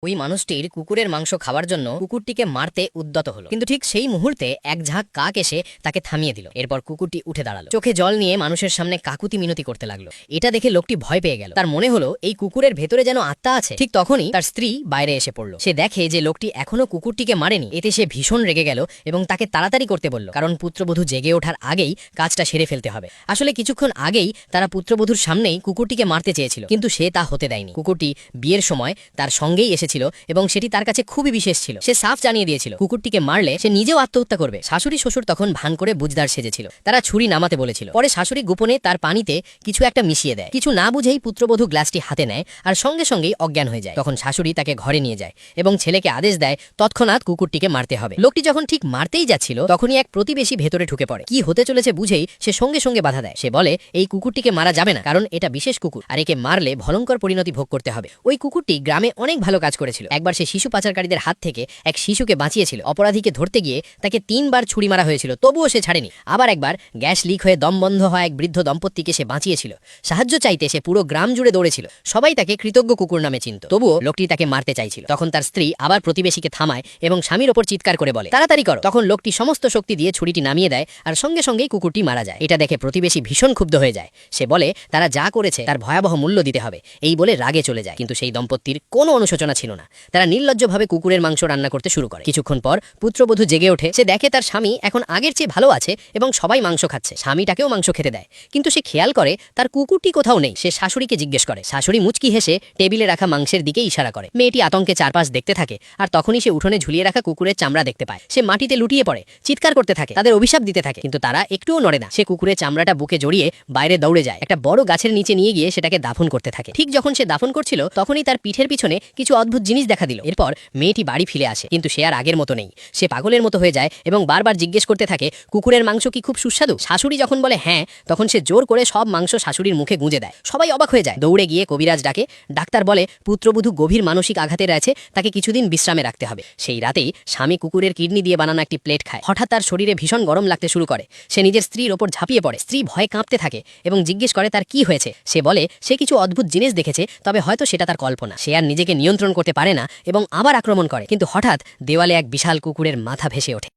ওই মানুষটির কুকুরের মাংস খাওয়ার জন্য কুকুরটিকে মারতে উদ্যত হলো, কিন্তু ঠিক সেই মুহূর্তে এক ঝাঁক কাক এসে তাকে থামিয়ে দিল। এরপর কুকুরটি উঠে দাঁড়ালো, চোখে জল নিয়ে মানুষের সামনে কাকুতি মিনতি করতে লাগলো। এটা দেখে লোকটি ভয় পেয়ে গেল। তার মনে হলো এই কুকুরের ভেতরে যেন আত্মা আছে। ঠিক তখনই তার স্ত্রী বাইরে এসে পড়লো। সে দেখে যে লোকটি এখনো কুকুরটিকে মারেনি। এতে সে ভীষণ রেগে গেল এবং তাকে তাড়াতাড়ি করতে বলল, কারণ পুত্রবধূ জেগে ওঠার আগেই কাজটা সেরে ফেলতে হবে। আসলে কিছুক্ষণ আগেই তারা পুত্রবধূর সামনেই কুকুরটিকে মারতে চেয়েছিল, কিন্তু সে তা হতে দেয়নি। কুকুরটি বিয়ের সময় তার সঙ্গেই এসেছিল এবং সেটি তার কাছে খুবই বিশেষ ছিল। সে সাফ জানিয়ে দিয়েছিল কুকুরটিকে মারলে সে নিজেও আত্মহত্যা করবে। শাশুড়ি শ্বশুর তখন ভান করে বুঝদার সেজেছিল। তারা ছুরি নামাতে বলেছিল। পরে শাশুড়ি গোপনে তার পানিতে কিছু একটা মিশিয়ে দেয়। কিছু না বুঝেই পুত্রবধূ গ্লাসটি হাতে নেয় আর সঙ্গে সঙ্গেই অজ্ঞান হয়ে যায়। তখন শাশুড়ি তাকে ঘরে নিয়ে যায় এবং ছেলেকে আদেশ দেয় তৎক্ষণাৎ কুকুরটিকে মারতে হবে। লোকটি যখন ঠিক মারতেই যাচ্ছিল তখনই এক প্রতিবেশী ভেতরে ঢুকে পড়ে। কি হতে চলেছে বুঝেই সে সঙ্গে সঙ্গে বাধা দেয়। সে বলে এই কুকুরটিকে মারা যাবে না, কারণ এটা বিশেষ কুকুর আর একে মারলে ভয়ঙ্কর পরিণতি ভোগ করতে হবে। ওই কুকুরটি গ্রামে অনেক ভালো কাজ করেছিল। একবার সে শিশু পাচারকারীদের হাত থেকে এক শিশুকে বাঁচিয়েছিল। অপরাধীকে ধরতে গিয়ে তাকে 3 বার ছুরি মারা হয়েছিল, তবুও সে ছাড়েনি। আবার একবার গ্যাস লিক হয়ে দম বন্ধ হওয়া এক বৃদ্ধ দম্পতিকে সে বাঁচিয়েছিল। সাহায্য চাইতে সে পুরো গ্রাম জুড়ে দৌড়েছিল। সবাই তাকে কৃতজ্ঞ কুকুর নামে চিনত। তবুও লোকটি তাকে মারতে চাইছিল। তখন তার স্ত্রী আবার প্রতিবেশীকে থামায় এবং স্বামীর ওপর চিৎকার করে বলে তাড়াতাড়ি করো। তখন লোকটি সমস্ত শক্তি দিয়ে ছুরিটি নামিয়ে দেয় আর সঙ্গে সঙ্গেই কুকুরটি মারা যায়। এটা দেখে প্রতিবেশী ভীষণ ক্ষুব্ধ হয়ে যায়। সে বলে তারা যা করেছে তার ভয়াবহ মূল্য দিতে হবে। এই বলে রাগে চলে যায়। কিন্তু সেই দম্পতির কোনো অনুশোচনা ছিল না। তারা নির্লজ্জভাবে কুকুরের মাংস রান্না করতে শুরু করে। কিছুক্ষণ পর পুত্রবধূ জেগে ওঠে। সে দেখে তার স্বামী এখন আগের চেয়ে ভালো আছে এবং সবাই মাংস খাচ্ছে। স্বামীটাকেও মাংস খেতে দেয়, কিন্তু সে খেয়াল করে তার কুকুরটি কোথাও নেই। সে শাশুড়িকে জিজ্ঞেস করে। শাশুড়ি মুচকি হেসে টেবিলে রাখা মাংসের দিকে ইশারা করে। মেয়েটি আতঙ্কে চারপাশ দেখতে থাকে আর তখনই সে উঠোনে ঝুলিয়ে রাখা কুকুরের চামড়া দেখতে পায়। সে মাটিতে লুটিয়ে পড়ে, চিৎকার করতে থাকে, তাদের অভিশাপ দিতে থাকে, কিন্তু তারা একটুও নড়ে না। সে কুকুরের চামড়াটা বুকে জড়িয়ে বাইরে দৌড়ে যায়। একটা বড় গাছের নিচে নিয়ে গিয়ে সেটাকে দাফন করতে থাকে। ঠিক যখন সে দাফন করছিল তখনই তার পিঠের পিছনে কিছু অদ্ভুত জিনিস দেখা দিল। এরপর মেয়েটি বাড়ি ফিরে আসে, কিন্তু সে আর আগের মতো নেই। সে পাগলের মতো হয়ে যায় এবং বারবার জিজ্ঞেস করতে থাকে কুকুরের মাংস কি খুব সুস্বাদু। শাশুড়ি যখন বলে হ্যাঁ, তখন সে জোর করে সব মাংস শাশুড়ির মুখে গুঁজে দেয়। সবাই অবাক হয়ে যায়। দৌড়ে গিয়ে কবিরাজ ডাকে। ডাক্তার বলে পুত্রবধূ গভীর মানসিক আঘাতে রয়েছে, তাকে কিছুদিন বিশ্রামে রাখতে হবে। সেই রাতেই স্বামী কুকুরের কিডনি দিয়ে বানানো একটি প্লেট খায়। হঠাৎ তার শরীরে ভীষণ গরম লাগতে শুরু করে। সে নিজের স্ত্রীর ওপর ঝাঁপিয়ে পড়ে। স্ত্রী ভয়ে কাঁপতে থাকে এবং জিজ্ঞেস করে তার কি হয়েছে। সে বলে সে কিছু অদ্ভুত জিনিস দেখেছে, তবে হয়তো সেটা তার কল্পনা। সে আর নিজেকে নিয়ন্ত্রণ করতে পারে না এবং আবার আক্রমণ করে, কিন্তু হঠাৎ দেওয়ালে এক বিশাল কুকুরের মাথা ভেসে ওঠে।